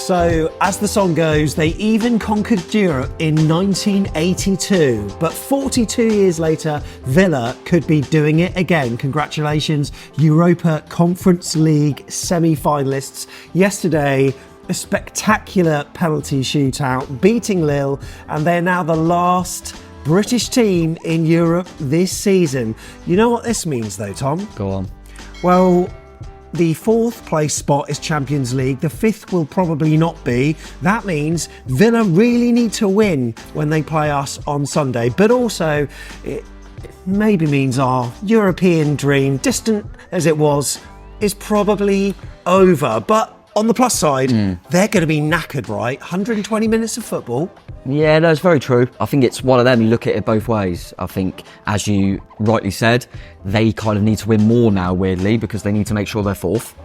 So, as the song goes, they even conquered Europe in 1982. But 42 years later, Villa could be doing it again. Congratulations, Europa Conference League semi-finalists. Yesterday, a spectacular penalty shootout, beating Lille, and they're now the last British team in Europe this season. You know what this means though, Tom? Go on. Well, the 4th place spot is Champions League. The 5th will probably not be. That means Villa really need to win when they play us on Sunday. But also, it maybe means our European dream, distant as it was, is probably over. But on the plus side, they're going to be knackered, right? 120 minutes of football. Yeah, no, it's very true. I think it's one of them, you look at it both ways. I think, as you rightly said, they kind of need to win more now, weirdly, because they need to make sure they're 4th.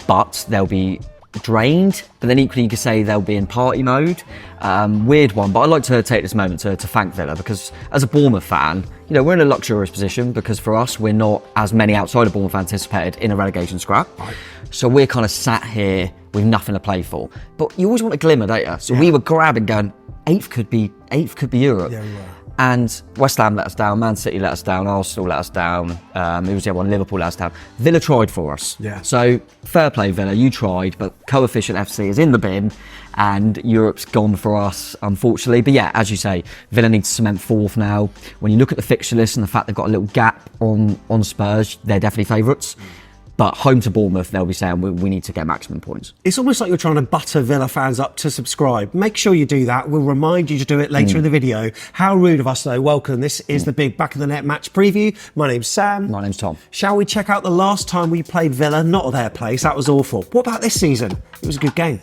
But they'll be drained, but then equally you could say they'll be in party mode. Weird one, but I'd like to take this moment to thank Villa, because as a Bournemouth fan, you know, we're in a luxurious position because for us, we're not, as many outside of Bournemouth anticipated, in a relegation scrap. Right. So we're kind of sat here with nothing to play for. But you always want a glimmer, don't you? So we were grabbing, going, 8th could be Europe. Yeah, we were. And West Ham let us down, Man City let us down, Arsenal let us down, who was the other one? Liverpool let us down. Villa tried for us. Yeah. So fair play, Villa, you tried, but Coefficient FC is in the bin and Europe's gone for us, unfortunately. But yeah, as you say, Villa needs to cement 4th now. When you look at the fixture list and the fact they've got a little gap on Spurs, they're definitely favourites. But home to Bournemouth, they'll be saying we need to get maximum points. It's almost like you're trying to butter Villa fans up to subscribe. Make sure you do that. We'll remind you to do it later in the video. How rude of us, though. Welcome. This is the big Back of the Net match preview. My name's Sam. My name's Tom. Shall we check out the last time we played Villa? Not at their place. That was awful. What about this season? It was a good game.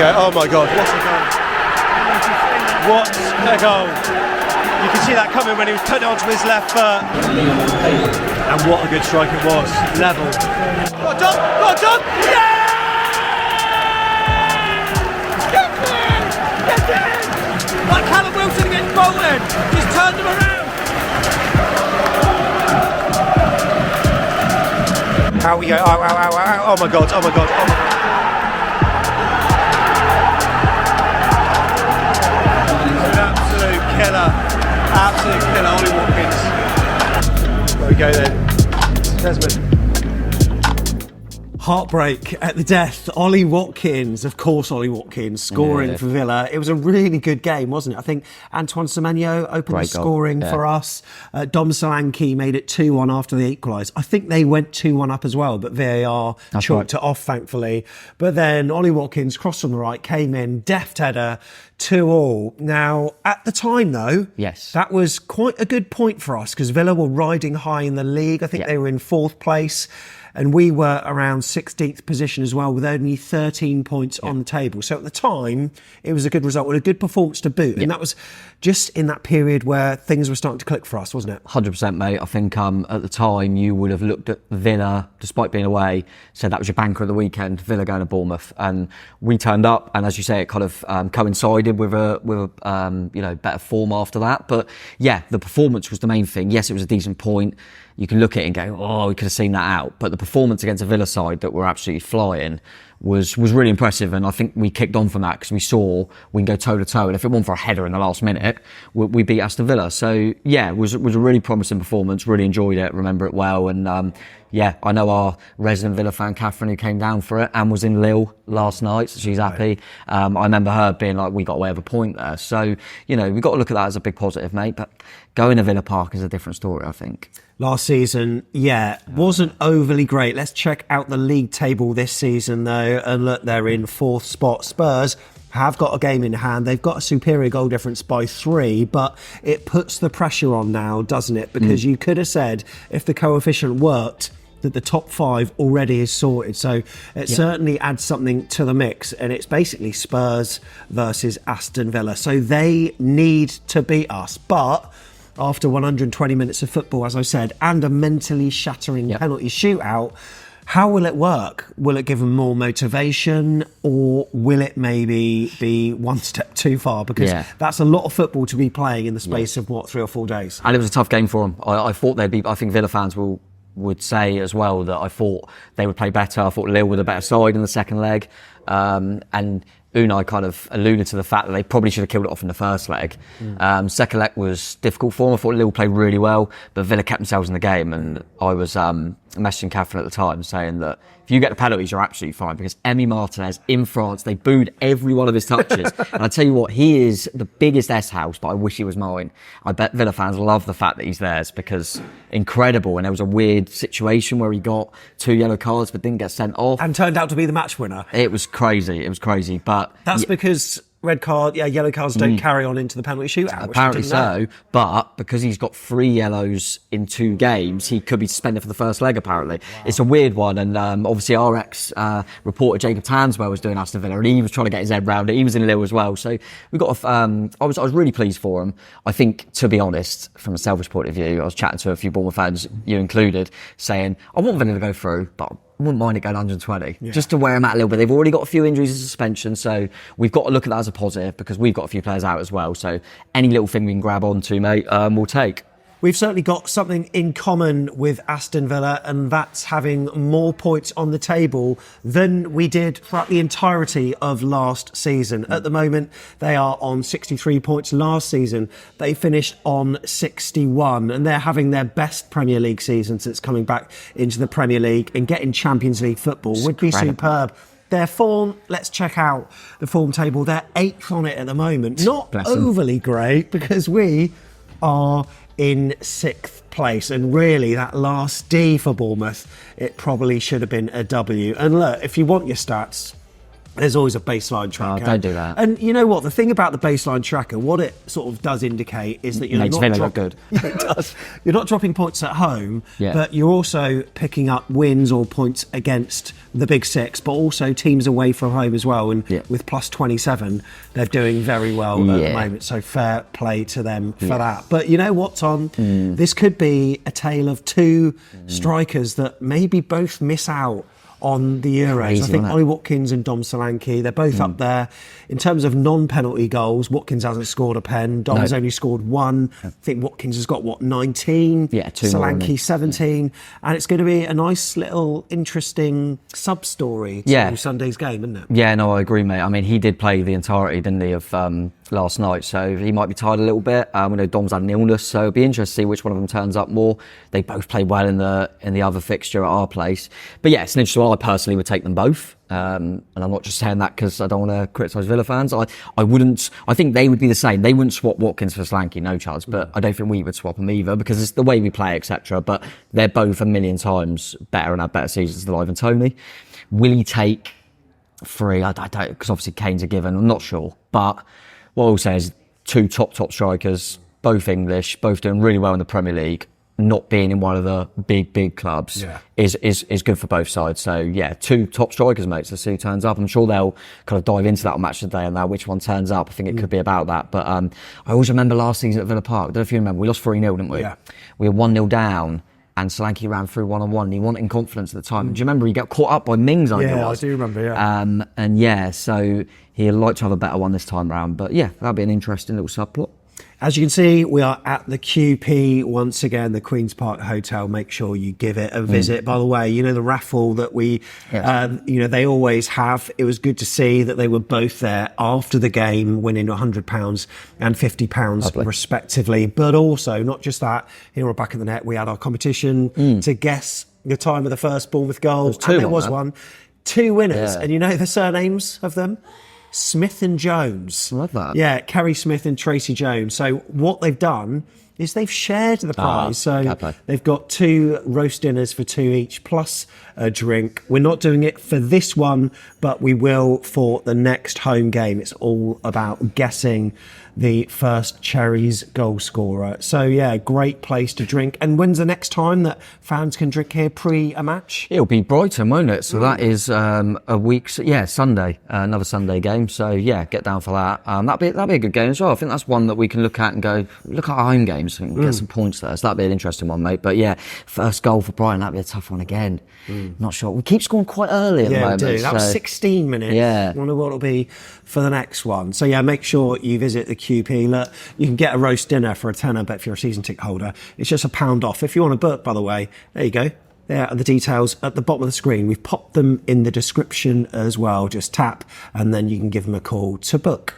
Oh my God, what a goal. You can see that coming when he was putting it onto his left foot. And what a good strike it was. Level. Got done! Yeah! Get in! Like Callum Wilson against Bolton. Just turned him around. How we go? Oh my God. Absolute killer, Ollie Watkins. There we go then. Desmond. Heartbreak at the death. Ollie Watkins, of course, Ollie Watkins scoring for Villa. It was a really good game, wasn't it? I think Antoine Semenyo opened the scoring for us. Dom Solanke made it 2-1 after they equalised. I think they went 2-1 up as well, but VAR chalked it off, thankfully. But then Ollie Watkins, crossed on the right, came in, deft header, 2-2. Now, at the time, though, that was quite a good point for us because Villa were riding high in the league. I think they were in 4th place. And we were around 16th position as well with only 13 points on the table. So at the time, it was a good result with a good performance to boot. And that was just in that period where things were starting to click for us, wasn't it? 100%, mate. I think at the time, you would have looked at Villa, despite being away, said that was your banker of the weekend, Villa going to Bournemouth. And we turned up, and as you say, it kind of coincided with a better form after that. But yeah, the performance was the main thing. Yes, it was a decent point. You can look at it and go, oh, we could have seen that out. But the performance against a Villa side that were absolutely flying was really impressive. And I think we kicked on from that because we saw we can go toe-to-toe. And if it wasn't for a header in the last minute, we beat Aston Villa. So, yeah, it was a really promising performance. Really enjoyed it, remember it well. And, yeah, I know our resident Villa fan, Catherine, who came down for it and was in Lille last night, so she's happy. I remember her being like, we got away with a point there. So, you know, we've got to look at that as a big positive, mate. But going to Villa Park is a different story, I think. Last season, wasn't overly great. Let's check out the league table this season, though. And look, they're in 4th spot. Spurs have got a game in hand. They've got a superior goal difference by 3, but it puts the pressure on now, doesn't it? Because you could have said, if the coefficient worked, that the top 5 already is sorted. So it certainly adds something to the mix, and it's basically Spurs versus Aston Villa. So they need to beat us, but after 120 minutes of football, as I said, and a mentally shattering penalty shootout, how will it work? Will it give them more motivation, or will it maybe be one step too far? Because that's a lot of football to be playing in the space of, 3 or 4 days. And it was a tough game for them. I thought they'd be, I think Villa fans would say as well that I thought they would play better. I thought Lille were the better side in the second leg. And Unai kind of alluded to the fact that they probably should have killed it off in the first leg. Second leg was difficult for them. I thought Lille played really well, but Villa kept themselves in the game. And I was messaging Catherine at the time saying that if you get the penalties, you're absolutely fine, because Emi Martinez in France, they booed every one of his touches. And I tell you what, he is the biggest S-house, but I wish he was mine. I bet Villa fans love the fact that he's theirs, because incredible. And there was a weird situation where he got 2 yellow cards but didn't get sent off. And turned out to be the match winner. It was crazy. But that's because yellow cards don't carry on into the penalty shootout. Apparently so, but because he's got 3 yellows in 2 games, he could be suspended for the first leg, apparently. Wow. It's a weird one, and obviously our ex-reporter Jacob Tanswell was doing Aston Villa, and he was trying to get his head round it. He was in Lille as well, so we got I was really pleased for him. I think, to be honest, from a selfish point of view, I was chatting to a few Bournemouth fans, you included, saying, I want Villa to go through, but I wouldn't mind it going 120, just to wear them out a little bit. They've already got a few injuries and suspension, so we've got to look at that as a positive, because we've got a few players out as well. So any little thing we can grab onto, mate, we'll take. We've certainly got something in common with Aston Villa, and that's having more points on the table than we did throughout the entirety of last season. At the moment, they are on 63 points. Last season, they finished on 61, and they're having their best Premier League season since coming back into the Premier League, and getting Champions League football would be superb. Their form, let's check out the form table. They're 8th on it at the moment. Not overly great, because we are in 6th place, and really that last D for Bournemouth, it probably should have been a W. And look, if you want your stats, there's always a baseline tracker. Oh, don't do that. And you know what? The thing about the baseline tracker, what it sort of does indicate is that you're not good. It does. You're not dropping points at home, but you're also picking up wins or points against the big 6, but also teams away from home as well. And with plus 27, they're doing very well at the moment. So fair play to them for that. But you know what, Tom? This could be a tale of 2 strikers that maybe both miss out on the Euros. Crazy, I think Ollie Watkins and Dom Solanke, they're both up there. In terms of non-penalty goals, Watkins hasn't scored a pen. Dom has only scored 1. I think Watkins has got, 19? 2 Solanke, 17. And it's going to be a nice little interesting sub-story to Sunday's game, isn't it? Yeah, no, I agree, mate. I mean, he did play the entirety, didn't he, of last night, so he might be tired a little bit. We know Dom's had an illness, so it'll be interesting to see which one of them turns up more. They both played well in the other fixture at our place. But yeah, it's an interesting one. I personally would take them both. And I'm not just saying that because I don't want to criticise Villa fans. I wouldn't. I think they would be the same. They wouldn't swap Watkins for Solanke, no chance. But I don't think we would swap them either, because it's the way we play, etc. But they're both a million times better and have better seasons than Ivan Toney. Will he take 3? I don't, because obviously Kane's a given. I'm not sure. But what I'll say is 2 top strikers, both English, both doing really well in the Premier League. Not being in one of the big clubs is good for both sides. So yeah, 2 top strikers, mate. So see who turns up. I'm sure they'll kind of dive into that on Match of the Day and now which one turns up. I think it could be about that. But I always remember last season at Villa Park. I don't know if you remember, we lost 3-0, didn't we? Yeah. We were 1-0 down, and Solanke ran through 1-on-1. And he wanted confidence at the time. Do you remember he got caught up by Mings? I do remember. And so he'd like to have a better one this time round. But yeah, that'd be an interesting little subplot. As you can see, we are at the QP once again, the Queen's Park Hotel. Make sure you give it a visit. By the way, you know the raffle that we, they always have. It was good to see that they were both there after the game, winning £100 and £50 respectively. But also, not just that, here we're back in the net, we had our competition to guess the time of the first Bournemouth goal. There was one. 2 winners. And you know the surnames of them? Smith and Jones. I love that. Yeah, Kerry Smith and Tracy Jones. So what they've done is they've shared the prize. So they've got 2 roast dinners for 2 each, plus a drink. We're not doing it for this one, but we will for the next home game. It's all about guessing the first Cherries goal scorer. So yeah, great place to drink. And when's the next time that fans can drink here pre a match? It'll be Brighton, won't it? So that is a week, Sunday, another Sunday game. So yeah, get down for that. That'll be a good game as well. I think that's one that we can look at and go, look at our home games and get some points there. So that'll be an interesting one, mate. But yeah, first goal for Brighton, that'll be a tough one again. Not sure. We keep scoring quite early at the moment. We do. That was 16 minutes. Yeah. I wonder what it'll be for the next one. So yeah, make sure you visit the QP. Look, you can get a roast dinner for a tenner, but if you're a season ticket holder, it's just £1 off. If you want to book, by the way, there you go. There are the details at the bottom of the screen. We've popped them in the description as well. Just tap and then you can give them a call to book.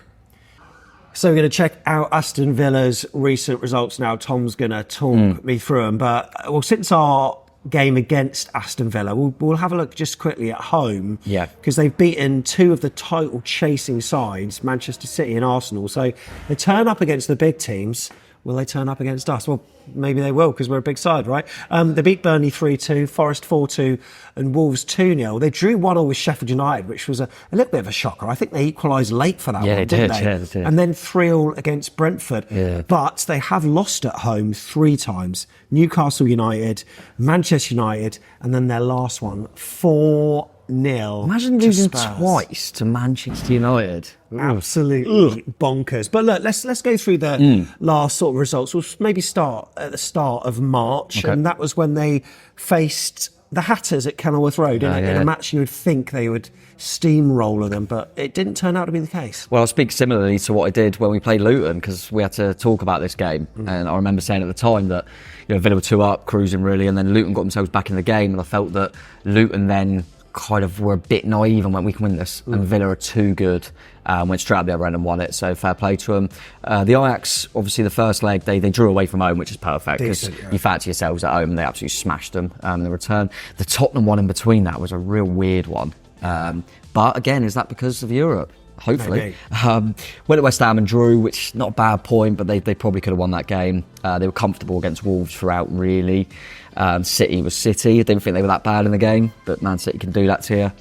So we're going to check out Aston Villa's recent results now. Tom's going to talk me through them. But since our game against Aston Villa, we'll have a look just quickly at home. Yeah. Because they've beaten two of the title chasing sides, Manchester City and Arsenal. So they turn up against the big teams. Will they turn up against us? Well, maybe they will, because we're a big side, right? They beat Burnley 3-2, Forest 4-2 and Wolves 2-0. They drew 1-1 with Sheffield United, which was a little bit of a shocker. I think they equalised late for that one, didn't they? Yeah, they did. And then 3-3 against Brentford. Yeah. But they have lost at home 3 times. Newcastle United, Manchester United, and then their last one, 4-0. Imagine losing twice to Manchester United. Absolutely bonkers. But look, let's go through the last sort of results. We'll maybe start at the start of March, and that was when they faced the Hatters at Kenilworth Road in a match you would think they would steamroller them, but it didn't turn out to be the case. Well, I'll speak similarly to what I did when we played Luton, because we had to talk about this game, and I remember saying at the time that Villa were 2 up, cruising really, and then Luton got themselves back in the game, and I felt that Luton then kind of were a bit naive and went, we can win this, and Villa are too good. Went straight up the other end and won it, so fair play to them. The Ajax, obviously the first leg, they drew away from home, which is perfect, because you fancy yourselves at home and they absolutely smashed them in the return. The Tottenham one in between that was a real weird one. But again, is that because of Europe? Hopefully. Went to West Ham and drew, which not a bad point, but they probably could have won that game. They were comfortable against Wolves throughout, really. City was City. I didn't think they were that bad in the game, but Man City can do that to you.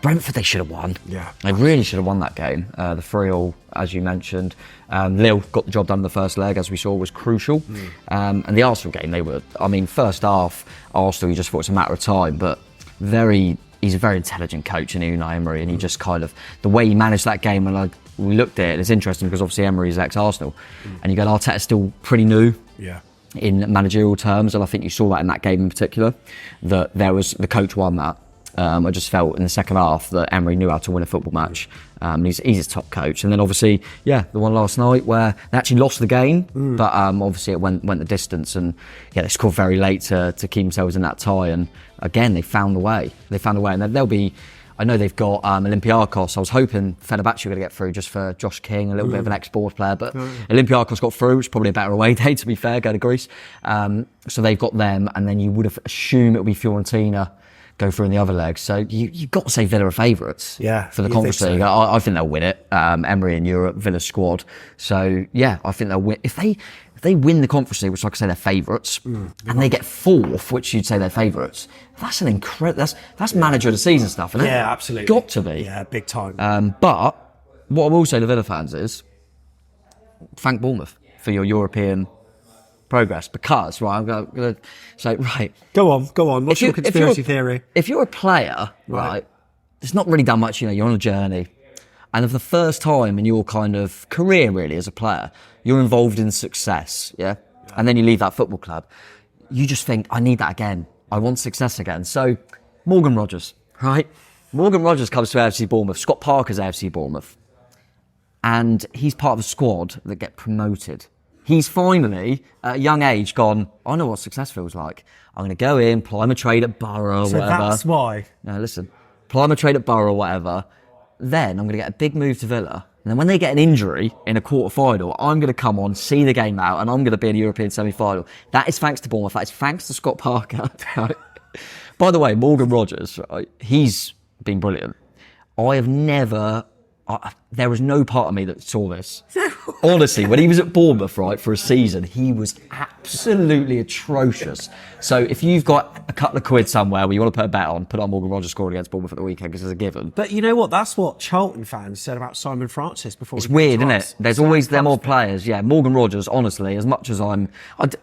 Brentford, they should have won. Yeah, they really should have won that game. The 3-3, as you mentioned. Lille got the job done in the first leg, as we saw, was crucial. And the Arsenal game, first half, Arsenal, you just thought it's a matter of time, but he's a very intelligent coach in Unai Emery, and he just kind of, the way he managed that game, and we looked at it, it's interesting because obviously Emery is ex-Arsenal, and you go, Arteta's still pretty new. Yeah. In managerial terms, and I think you saw that in that game in particular, that the coach won that. I just felt in the second half that Emery knew how to win a football match. He's his top coach. And then obviously, the one last night where they actually lost the game, but obviously it went the distance, and they scored very late to keep themselves in that tie. And again, they found the way. And then they'll be, I know they've got Olympiacos. I was hoping Fenerbahce were going to get through just for Josh King, a little bit of an ex-Spurs player, but Olympiacos got through, which is probably a better away day, to be fair, go to Greece. So they've got them, and then you would have assumed it would be Fiorentina go through in the other leg. So you've got to say Villa are favourites for the Conference League. I think they'll win it. Emery in Europe, Villa's squad. So I think they'll win. If they win the Conference League, which like I say they're favourites, and they get 4th, which you'd say they're favourites, that's an incredible. That's manager of the season stuff, isn't it? Yeah, absolutely. Got to be. Yeah, big time. But what I will say to Villa fans is, thank Bournemouth for your European progress, because I'm going to say, go on. What's your conspiracy theory? If you're a player, right, it's not really done much. You're on a journey, and for the first time in your kind of career, really, as a player, you're involved in success, and then you leave that football club, you just think, I need that again. I want success again. So, Morgan Rogers, right? Morgan Rogers comes to AFC Bournemouth. Scott Parker's AFC Bournemouth, and he's part of a squad that get promoted. He's finally, at a young age, gone, I know what success feels like. I'm going to go in, ply my trade at Borough or whatever. So that's why? No, listen. Ply my trade at Borough or whatever. Then I'm going to get a big move to Villa. And then when they get an injury in a quarter-final, I'm going to come on, see the game out, and I'm going to be in a European semi-final. That is thanks to Bournemouth. That is thanks to Scott Parker. By the way, Morgan Rogers, he's been brilliant. I have never... there was no part of me that saw this. Honestly, when he was at Bournemouth, right, for a season, he was absolutely atrocious. So if you've got a couple of quid somewhere where you want to put a bet on, put on Morgan Rogers scoring against Bournemouth at the weekend because it's a given. But you know what? That's what Charlton fans said about Simon Francis before. It's weird, isn't it? There's always them odd players. Yeah, Morgan Rogers, honestly, as much as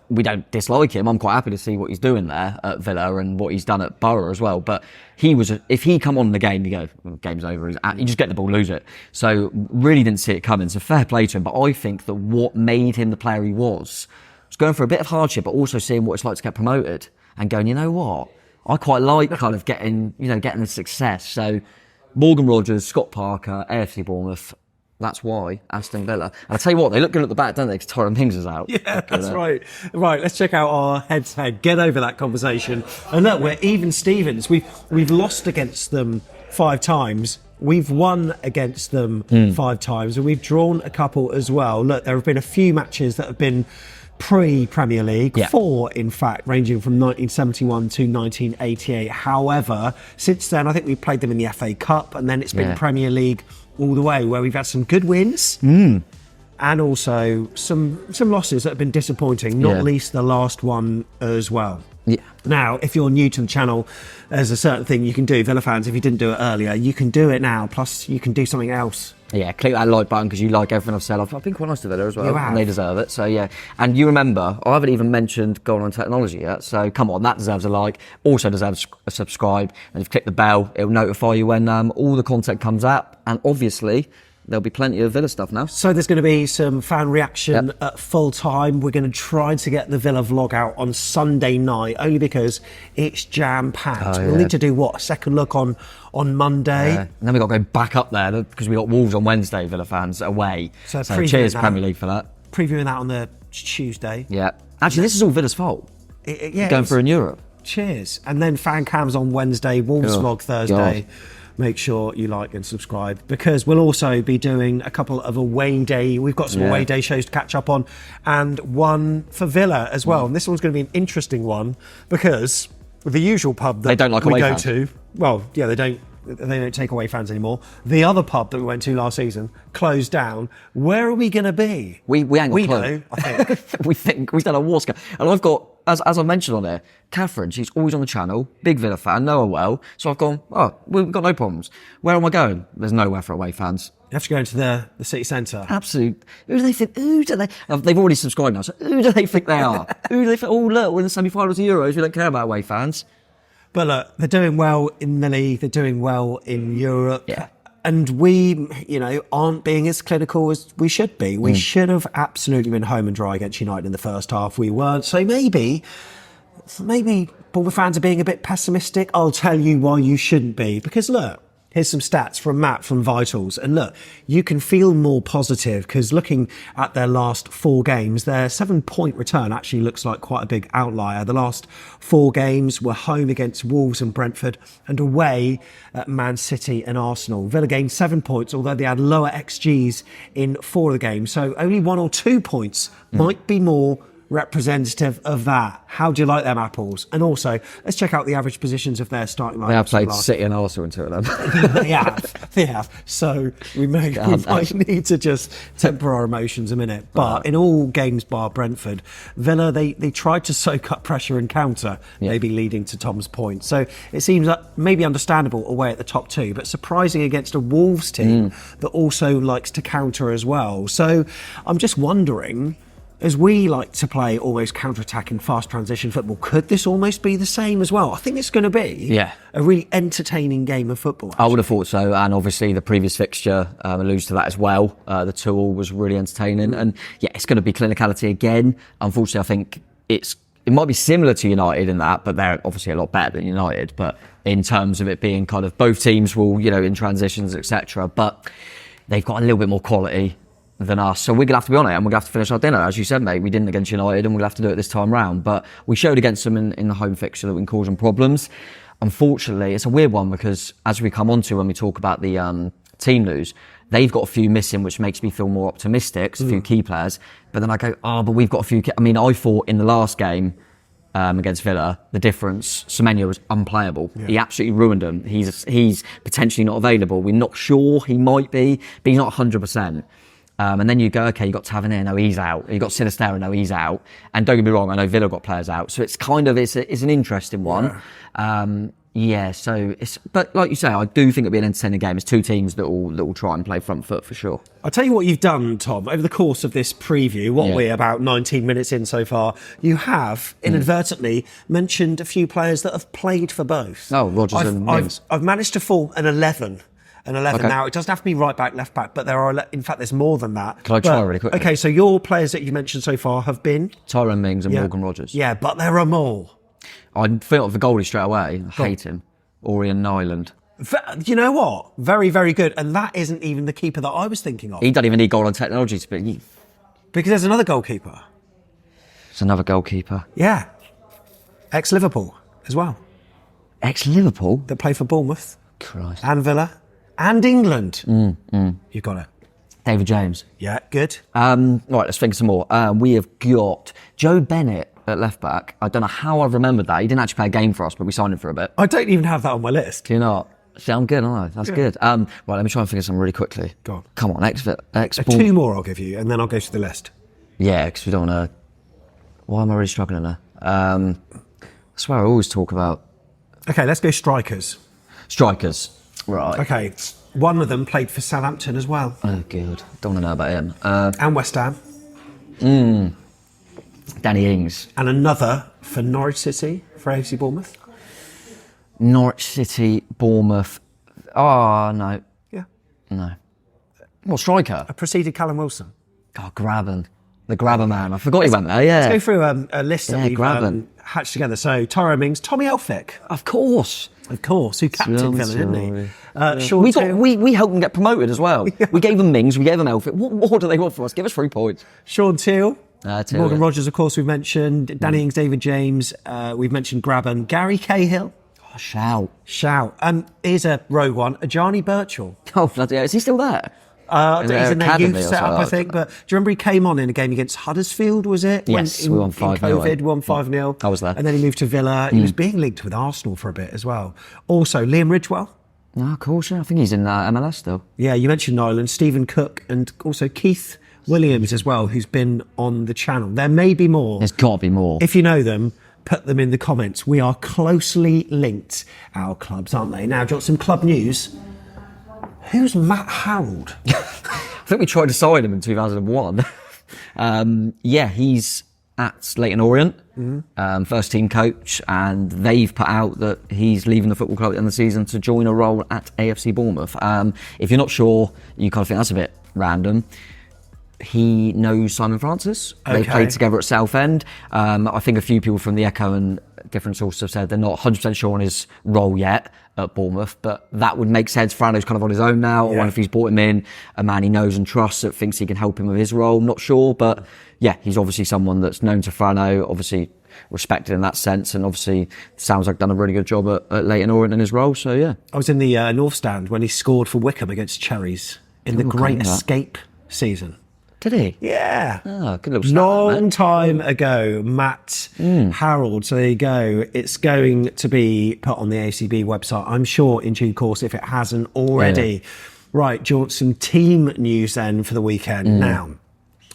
we don't dislike him, I'm quite happy to see what he's doing there at Villa and what he's done at Borough as well. But if he come on in the game, you go, game's over. You just get the ball, lose it. So really didn't see it coming. So fair play to him. But I think that what made him the player he was going for a bit of hardship, but also seeing what it's like to get promoted and going, you know what? I quite like kind of getting the success. So Morgan Rogers, Scott Parker, AFC Bournemouth. That's why Aston Villa. And I tell you what, they look good at the back, don't they? Because Tyrone Mings is out. Yeah, that's right. Right, let's check out our head-to-head. Get over that conversation. And look, we're even Stevens. We've lost against them 5 times. We've won against them 5 times, and we've drawn a couple as well. Look, there have been a few matches that have been pre-Premier League, 4 in fact, ranging from 1971 to 1988. However, since then, I think we've played them in the FA Cup, and then it's been Premier League all the way, where we've had some good wins and also some losses that have been disappointing, not least the last one as well. Yeah. Now, if you're new to the channel, there's a certain thing you can do, Villa fans, if you didn't do it earlier, you can do it now, plus you can do something else. Yeah, click that like button because you like everything I've said. I've been quite nice to Villa as well, and they deserve it. So yeah, and you remember, I haven't even mentioned Goal on Technology yet, so come on, that deserves a like, also deserves a subscribe, and if you click the bell, it'll notify you when all the content comes out, and obviously there'll be plenty of Villa stuff now. So there's going to be some fan reaction at full time. We're going to try to get the Villa vlog out on Sunday night, only because it's jam-packed. We'll need to do, a second look on Monday. And then we've got to go back up there because we've got Wolves on Wednesday, Villa fans, away. So cheers, Premier League, for that. Previewing that on the Tuesday. Yeah. Actually, this is all Villa's fault. Going through in Europe. Cheers. And then fan cams on Wednesday, Wolves vlog Thursday. God. Make sure you like and subscribe, because we'll also be doing a couple of away day. We've got some away day shows to catch up on, and one for Villa as well. And this one's going to be an interesting one because the usual pub that they don't like we go to, they don't take away fans anymore. The other pub that we went to last season closed down. Where are we going to be? We ain't got a clue. Know, I think. we don't know what's going. And I've got, as I mentioned on there, Catherine, she's always on the channel, big Villa fan, know her well. So I've gone, we've got no problems. Where am I going? There's nowhere for away fans. You have to go into the city centre. Absolutely. Who do they think? They've already subscribed now, so who do they think they are? Who do they think? Oh, look, we're in the semi-finals of Euros. We don't care about away fans. But look, they're doing well in the league. They're doing well in Europe. Yeah. And we, aren't being as clinical as we should be. We should have absolutely been home and dry against United in the first half. We weren't. So maybe Bournemouth fans are being a bit pessimistic. I'll tell you why you shouldn't be. Because look, here's some stats from Matt from Vitals. And look, you can feel more positive because looking at their last 4 games, their 7-point return actually looks like quite a big outlier. The last 4 games were home against Wolves and Brentford and away at Man City and Arsenal. Villa gained 7 points, although they had lower XGs in 4 of the games. So only 1 or 2 points might be more representative of that. How do you like them apples? And also, let's check out the average positions of their starting lineup. They have played City and Arsenal in 2 of them. They have. So we might need to just temper our emotions a minute. But in all games bar Brentford, Villa, they tried to soak up pressure and counter, maybe leading to Tom's point. So it seems maybe understandable away at the top 2, but surprising against a Wolves team that also likes to counter as well. So I'm just wondering, as we like to play almost counter-attacking, fast transition football, could this almost be the same as well? I think it's going to be a really entertaining game of football. Actually. I would have thought so, and obviously the previous fixture alludes to that as well. The 2-2 was really entertaining, and it's going to be clinicality again. Unfortunately, I think it might be similar to United in that, but they're obviously a lot better than United. But in terms of it being kind of both teams will, in transitions, etc. But they've got a little bit more quality than us. So we're going to have to be on it and we're going to have to finish our dinner. As you said, mate, we didn't against United and we'll have to do it this time round. But we showed against them in the home fixture that we can cause them problems. Unfortunately, it's a weird one because as we come on to when we talk about the team news, they've got a few missing, which makes me feel more optimistic, a few key players. But then I go, but we've got a few... I thought in the last game against Villa, the difference, Semenyo was unplayable. Yeah. He absolutely ruined them. He's potentially not available. We're not sure he might be, but he's not 100%. And then you go, okay, you got Tavernier, no, he's out. You got Sinisterra, no, he's out. And don't get me wrong, I know Villa got players out, so it's kind of it's an interesting one. So but like you say, I do think it'll be an entertaining game. It's two teams that will try and play front foot for sure. I'll tell you what you've done, Tom, over the course of this preview. We're about 19 minutes in so far. You have inadvertently mentioned a few players that have played for both. Oh, Rodgers and Mings. I've managed to form an 11. Okay. Now, it doesn't have to be right back, left back, but in fact, there's more than that. Can I try really quickly? Okay, so your players that you mentioned so far have been? Tyrone Mings and Morgan Rogers. Yeah, but there are more. I feel like the goalie straight away. I hate him. Orion Nyland. You know what? Very, very good. And that isn't even the keeper that I was thinking of. He doesn't even need goal on technology to be. Because there's another goalkeeper. It's another goalkeeper. Yeah. Ex-Liverpool as well. Ex-Liverpool? That played for Bournemouth. Christ. And Villa. And England. You've got it. David James. Yeah, good. Right, let's think of some more. We have got Joe Bennett at left back. I don't know how I've remembered that. He didn't actually play a game for us, but we signed him for a bit. I don't even have that on my list. Do you not? See, I'm good, aren't I? That's good. Right, let me try and figure something really quickly. Go on. Come on, Two more I'll give you, and then I'll go through the list. Yeah, because we don't want to... Why am I really struggling there? I swear I always talk about... Okay, let's go strikers. Strikers. Right. Okay, one of them played for Southampton as well. Oh, good. Don't want to know about him. And West Ham. Danny Ings. And another for Norwich City, for AFC Bournemouth. Norwich City, Bournemouth. Oh, no. Yeah. No. What, striker? I preceded Callum Wilson. Oh, Graben. The Grabber man. I forgot he went there, yeah. Let's go through a list that we've hatched together. So, Tyrone Mings, Tommy Elphick. Of course, who captained Villa, didn't he? Sean we helped them get promoted as well. We gave them Mings, we gave them Elphick. What more do they want from us? Give us 3 points. Sean Teal. Morgan Rogers, of course, we've mentioned. Danny Ings, David James. We've mentioned Graben. Gary Cahill. Oh, shout. Here's a rogue one. Ajani Birchall. Oh, bloody hell. Is he still there? He's in their youth setup, I think. But do you remember he came on in a game against Huddersfield, was it? Yes, we won 5-0. COVID, won 5-0. I was there. And then he moved to Villa. He was being linked with Arsenal for a bit as well. Also, Liam Ridgewell. No, of course, yeah. I think he's in MLS still. Yeah, you mentioned Nyland, Stephen Cook, and also Keith Williams as well, who's been on the channel. There may be more. There's got to be more. If you know them, put them in the comments. We are closely linked, our clubs, aren't they? Now, do you want some club news? Who's Matt Harold? I think we tried to sign him in 2001. He's at Leyton Orient, first team coach, and they've put out that he's leaving the football club at the end of the season to join a role at AFC Bournemouth. If you're not sure, you kind of think that's a bit random. He knows Simon Francis. They played together at Southend. I think a few people from the Echo and different sources have said they're not 100% sure on his role yet at Bournemouth, but that would make sense. Frano's kind of on his own now. I wonder if he's brought him in, a man he knows and trusts that thinks he can help him with his role. I'm not sure, but yeah, he's obviously someone that's known to Frano, obviously respected in that sense, and obviously sounds like done a really good job at Leyton Orient in his role, so yeah. I was in the North Stand when he scored for Wickham against Cherries in the Great Escape season. Did he? Yeah. Oh, good little long time ago, Matt Harold. So there you go. It's going to be put on the AFCB website, I'm sure, in due course, if it hasn't already. Yeah. Right, do you want some team news then for the weekend? Now,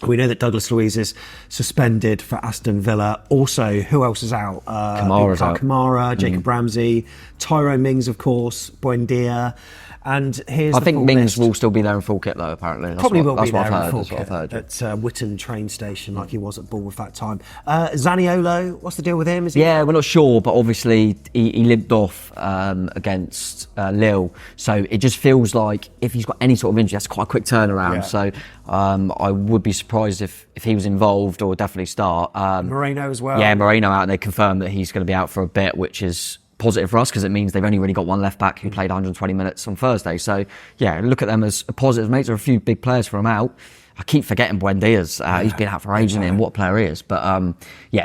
we know that Douglas Luiz is suspended for Aston Villa. Also, who else is out? Kamara's out. Kamara, Jacob Ramsey, Tyrone Mings, of course, Buendia. And here's I think Mings list. will still be there in full kit, though, apparently. That's Probably what, will be there I've in full heard. kit I've heard. at Witton train station, like he was at Bournemouth that time. Zaniolo, what's the deal with him? We're not sure, but obviously he limped off against Lille. So it just feels like if he's got any sort of injury, that's quite a quick turnaround. Yeah. So I would be surprised if he was involved, or definitely start. Moreno as well. Yeah, Moreno out, and they confirmed that he's going to be out for a bit, which is positive for us because it means they've only really got one left back who played 120 minutes on Thursday. So yeah, look at them as a positive, mate. There are a few big players for them out. I keep forgetting Buendia's. He's been out for ages and what a player he is. But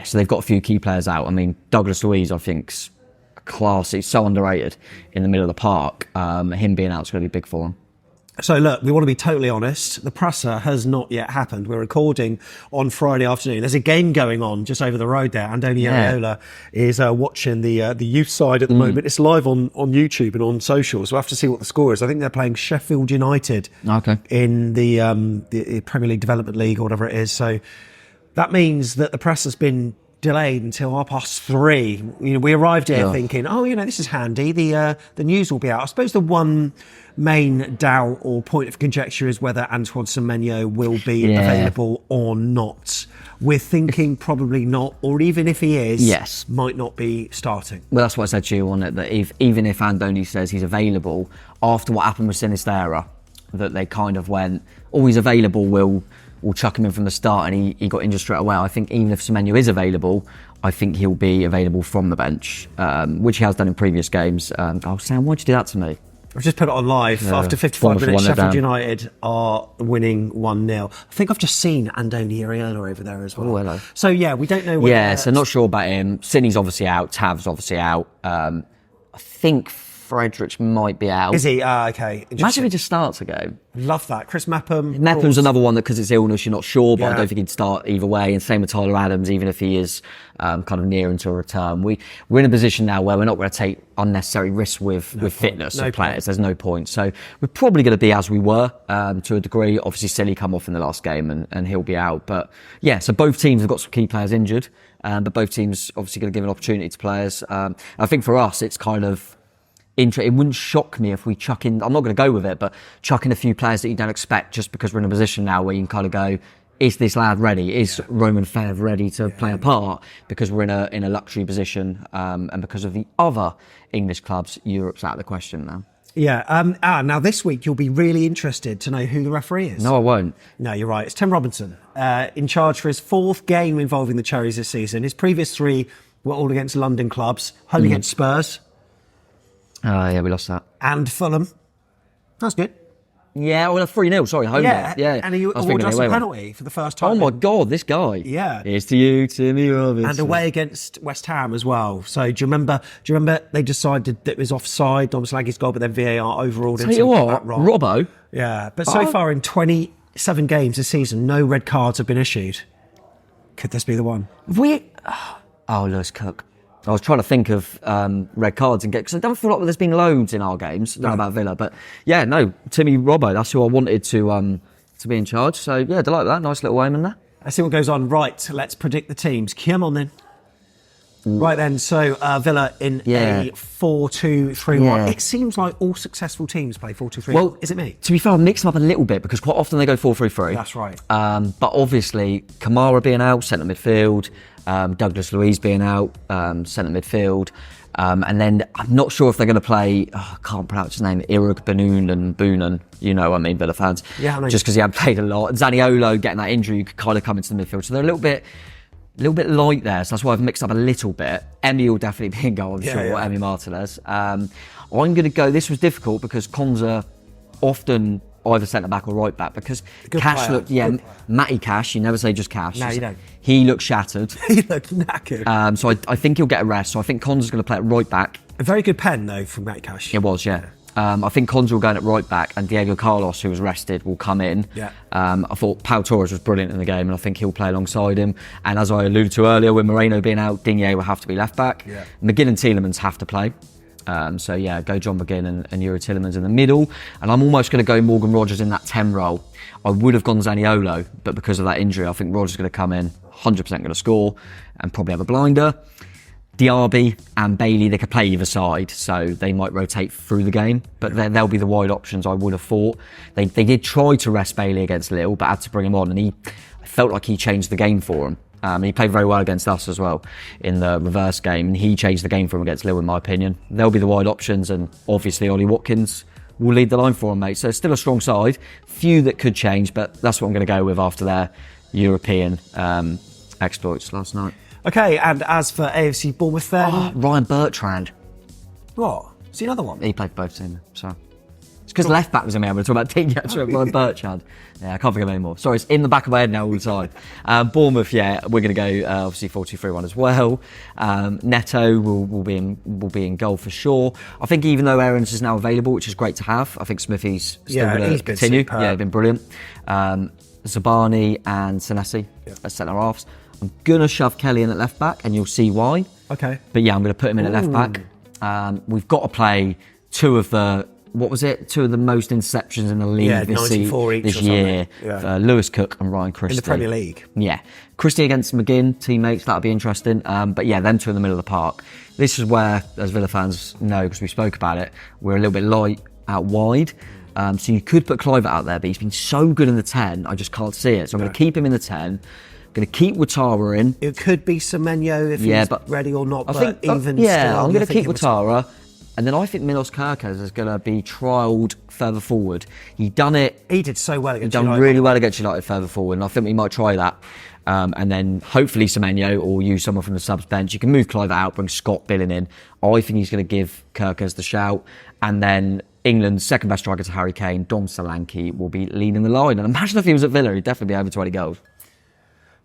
so they've got a few key players out. I mean, Douglas Luiz, I think's class. He's so underrated in the middle of the park. Him being out is going to be big for him. So look, we want to be totally honest. The presser has not yet happened. We're recording on Friday afternoon. There's a game going on just over the road there. Andoni Iraola is watching the youth side at the moment. It's live on YouTube and on socials. We'll have to see what the score is. I think they're playing Sheffield United in the Premier League Development League or whatever it is. So that means that the presser's been delayed until 3:30. We arrived here thinking, this is handy. The news will be out. I suppose the one main doubt or point of conjecture is whether Antoine Semenyo will be available or not. We're thinking probably not, or even if he is, might not be starting. Well, that's what I said to you on it, that even if Andoni says he's available, after what happened with Sinistera, that they kind of went, he's available, we'll chuck him in from the start, and he got injured straight away. I think even if Semenyo is available, I think he'll be available from the bench, which he has done in previous games. Sam, why'd you do that to me? I've just put it on live. After 55 minutes, Sheffield United are winning 1-0. I think I've just seen Andoni Iraola over there as well. Oh, hello. So, we don't know whether... so not sure about him. Sinny's obviously out. Tav's obviously out. I think Frederick might be out. Is he? Okay. Imagine if he just starts a game. Love that. Chris Mepham. Mepham's another one that, because it's illness, you're not sure, but I don't think he'd start either way. And same with Tyler Adams, even if he is kind of near into a return. We're in a position now where we're not going to take unnecessary risks with fitness of players. There's no point. So we're probably going to be as we were to a degree. Obviously, Silly come off in the last game and he'll be out. But so both teams have got some key players injured, but both teams obviously going to give an opportunity to players. I think for us, it's kind of... It wouldn't shock me if we chuck in, I'm not going to go with it, but chuck in a few players that you don't expect, just because we're in a position now where you can kind of go, is this lad ready? Is Roman Fev ready to play a part? Because we're in a luxury position, and because of the other English clubs, Europe's out of the question now. Yeah. Now this week you'll be really interested to know who the referee is. No, I won't. No, you're right. It's Tim Robinson, in charge for his 4th game involving the Cherries this season. His previous 3 were all against London clubs, home against Spurs. We lost that. And Fulham. That's good. Yeah, 3-0, sorry, home. Yeah. And he awarded us a penalty for the first time. Oh my God, this guy. Yeah. Here's to you, Timmy Robinson. And away against West Ham as well. So do you remember they decided that it was offside, Dom Solanke's goal, but then VAR overruled it. Tell you what, Robbo. Yeah, but so far in 27 games this season, no red cards have been issued. Could this be the one? Lewis Cook. I was trying to think of red cards and because I don't feel like there's been loads in our games. I don't know about Villa, but Timmy Robbo. That's who I wanted to be in charge. So delighted with that. Nice little Wayman there. Let's see what goes on. Right, let's predict the teams. Come on then. Right then, so Villa in a 4-2-3-1. It seems like all successful teams play 4-2-3-1. Well, is it me? To be fair, I mix them up a little bit because quite often they go 4-3-3. That's right. But obviously, Kamara being out, centre midfield, Douglas Luiz being out, centre midfield. And then I'm not sure if they're going to play, I can't pronounce his name, Irug Boonen. You know what I mean, Villa fans. Yeah, I mean. Just because he hadn't played a lot. Zaniolo getting that injury could kind of come into the midfield. So they're a little bit light there, so that's why I've mixed up a little bit. Emmy will definitely be in goal, I'm sure, Emmy Martinez. I'm going to go, this was difficult because Konza often either centre-back or right-back because Cash looked, Matty Cash, you never say just Cash. No, you don't. He looked shattered. He looked knackered. So I think he'll get a rest, so I think Konza's going to play at right-back. A very good pen, though, from Matty Cash. It was, yeah. I think Konza will go in at right back and Diego Carlos, who was rested, will come in. Yeah. I thought Pau Torres was brilliant in the game and I think he'll play alongside him. And as I alluded to earlier, with Moreno being out, Digne will have to be left back. Yeah. McGinn and Tielemans have to play. Go John McGinn and Euro Tielemans in the middle. And I'm almost going to go Morgan Rogers in that 10 role. I would have gone Zaniolo, but because of that injury, I think Rogers is going to come in, 100% going to score and probably have a blinder. Diaby and Bailey, they could play either side, so they might rotate through the game, but they'll be the wide options, I would have thought. They did try to rest Bailey against Lille, but had to bring him on, and I felt like he changed the game for him. And he played very well against us as well in the reverse game, and he changed the game for him against Lille, in my opinion. They'll be the wide options, and obviously Ollie Watkins will lead the line for him, mate. So it's still a strong side. Few that could change, but that's what I'm going to go with after their European exploits last night. Okay, and as for AFC Bournemouth then... Ryan Bertrand. What? Is he another one? He played for both teams, so... It's because left back was in my head. We're talking about Dean Yatcher and Ryan Birchard. Yeah, I can't think of any more. Sorry, it's in the back of my head now all the time. Bournemouth, yeah, we're going to go obviously 4-2-3-1 as well. Neto will be in goal for sure. I think even though Aarons is now available, which is great to have, I think Smithy's still going to continue. Yeah, he's been brilliant. Zabani and Senesi as centre halves. I'm going to shove Kelly in at left back, and you'll see why. Okay. But yeah, I'm going to put him in at left back. We've got to play two of the most interceptions in the league this year. Yeah. Lewis Cook and Ryan Christie. In the Premier League. Yeah. Christie against McGinn, teammates, that'll be interesting. But yeah, them two in the middle of the park. This is where, as Villa fans know, because we spoke about it, we're a little bit light out wide. So you could put Clive out there, but he's been so good in the 10, I just can't see it. So I'm going to keep him in the 10. Going to keep Ouattara in. It could be Semenyo if he's ready or not. I'm going to keep Ouattara. And then I think Milos Kerkez is going to be trialled further forward. He did so well against United. He done really well against United further forward, and I think we might try that. And then hopefully Semenyo or use someone from the subs bench. You can move Clive out, bring Scott Billing in. I think he's going to give Kerkez the shout. And then England's second best striker to Harry Kane, Dom Solanke, will be leading the line. And imagine if he was at Villa, he'd definitely be over 20 goals.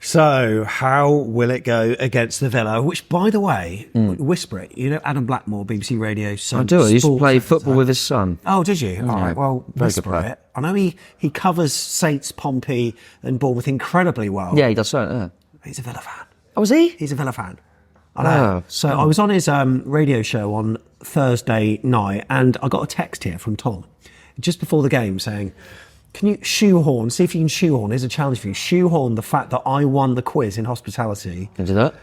So, how will it go against the Villa? Which, by the way, whisper it. You know Adam Blackmore, BBC Radio son. I do. I used to play football with his son. Oh, did you? All right, well, whisper it. I know he covers Saints, Pompey and Bournemouth incredibly well. Yeah, he does so, yeah. He's a Villa fan. Oh, is he? He's a Villa fan. I know. So I was on his radio show on Thursday night and I got a text here from Tom just before the game saying, can you shoehorn, see if you can shoehorn, here's a challenge for you, shoehorn the fact that I won the quiz in hospitality. Can you do that?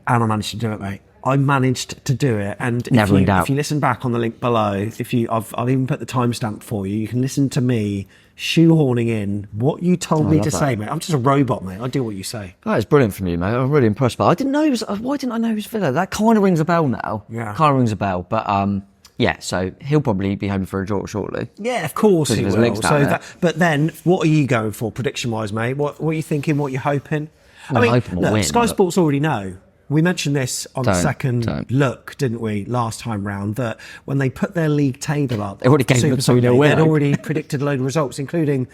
And I managed to do it, mate. I managed to do it. And Never in doubt. If you listen back on the link below, I've even put the timestamp for you, you can listen to me shoehorning in what you told me to say, mate. I'm just a robot, mate. I do what you say. That is brilliant from you, mate. I'm really impressed. But I didn't know why didn't I know he was Villa? That kind of rings a bell now. Yeah. Kind of rings a bell. But yeah, so he'll probably be home for a draw shortly. Yeah, of course he will. But then, what are you going for, prediction-wise, mate? What are you thinking? What are you hoping? Hoping we'll win. Sky Sports already know. We mentioned this on the second look, didn't we, last time round, that when they put their league table up, they already gave them 2-0 win. They'd already predicted a load of results, including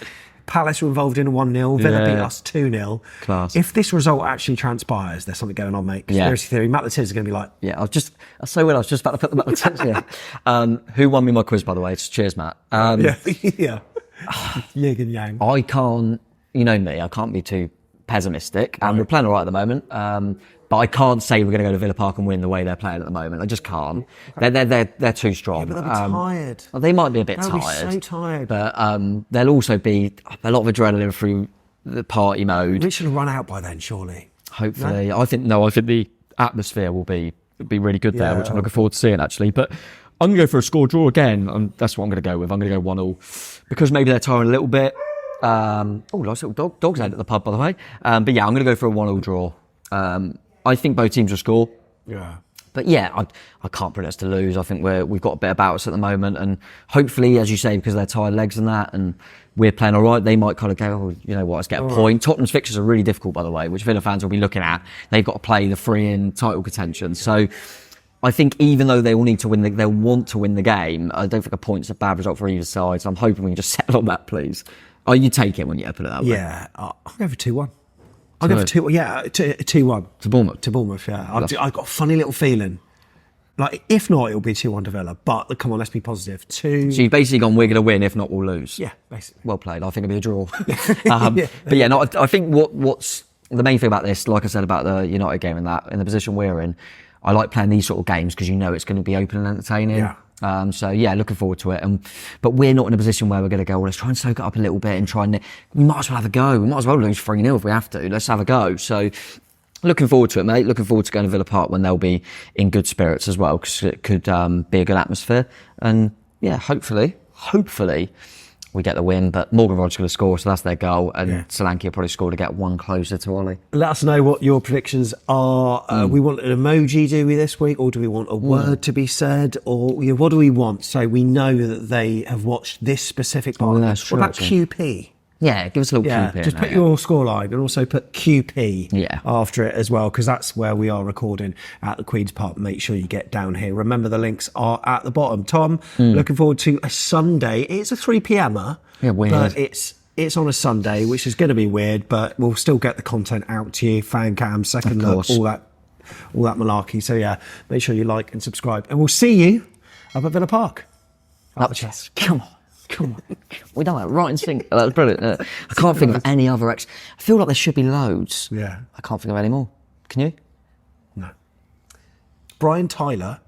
Palace were involved in a 1-0, Villa beat us 2-0. Class. If this result actually transpires, there's something going on, mate. Conspiracy theory. Matt Letiz is going to be like... Yeah, I was just about to put the Matt Letiz here. Who won me my quiz, by the way? Cheers, Matt. Yeah. Yin and yang. I can't, you know me, I can't be too pessimistic. And we're playing all right at the moment. But I can't say we're going to go to Villa Park and win the way they're playing at the moment. I just can't. They're too strong. Yeah, but they'll be tired. Well, they might be a bit They'll tired. Be so tired. But there'll also be a lot of adrenaline through the party mode. We should have run out by then, surely. Hopefully. No? I think the atmosphere will be really good there, which I'm looking forward to seeing, actually. But I'm going to go for a score draw again. And that's what I'm going to go with. I'm going to go 1-1. Because maybe they're tiring a little bit. Nice little dog's out at the pub, by the way. But yeah, I'm going to go for a 1-1 draw. I think both teams will score. Yeah. But yeah, I can't predict us to lose. I think we've got a bit about us at the moment. And hopefully, as you say, because they're tired legs and that, and we're playing all right, they might kind of go, oh, you know what, let's get a point. Tottenham's fixtures are really difficult, by the way, which Villa fans will be looking at. They've got to play the 3-in title contention. So I think even though they will need to win, they'll want to win the game, I don't think a point's a bad result for either side. So I'm hoping we can just settle on that, please. Oh, you take it when you put it that way. Yeah, I'll go for 2-1. I'll go for 2-1. Yeah, 2-1 to Bournemouth. To Bournemouth. Yeah, I've got a funny little feeling. Like, if not, it'll be 2-1 to Villa. But come on, let's be positive. So you've basically gone, we're going to win. If not, we'll lose. Yeah, basically. Well played. I think it'll be a draw. But yeah, no, I think what's the main thing about this, like I said about the United game and that, in the position we're in, I like playing these sort of games because you know it's going to be open and entertaining. Yeah. So yeah, looking forward to it. But we're not in a position where we're going to go, well, let's try and soak it up a little bit and we might as well have a go. We might as well lose 3-0 if we have to. Let's have a go. So looking forward to it, mate. Looking forward to going to Villa Park when they'll be in good spirits as well, because it could be a good atmosphere. And yeah, hopefully we get the win. But Morgan Rogers going to score, so that's their goal. And Solanke will probably score to get one closer to Ollie. Let us know what your predictions are. We want an emoji, do we, this week? Or do we want a word to be said? Or what do we want? So we know that they have watched this specific part. That's true, what about QP? Yeah, give us a little QP. Just put your scoreline and also put QP after it as well, because that's where we are recording at the Queen's Park. Make sure you get down here. Remember, the links are at the bottom. Tom, looking forward to a Sunday. It's a 3 p.m. Yeah, weird. But it's on a Sunday, which is going to be weird, but we'll still get the content out to you. Fan cam, second look, all that malarkey. So yeah, make sure you like and subscribe, and we'll see you up at Villa Park. Up the chest. Come on. We done that right in sync. That's brilliant. I can't think of any other I feel like there should be loads. Yeah. I can't think of any more. Can you? No. Brian Tyler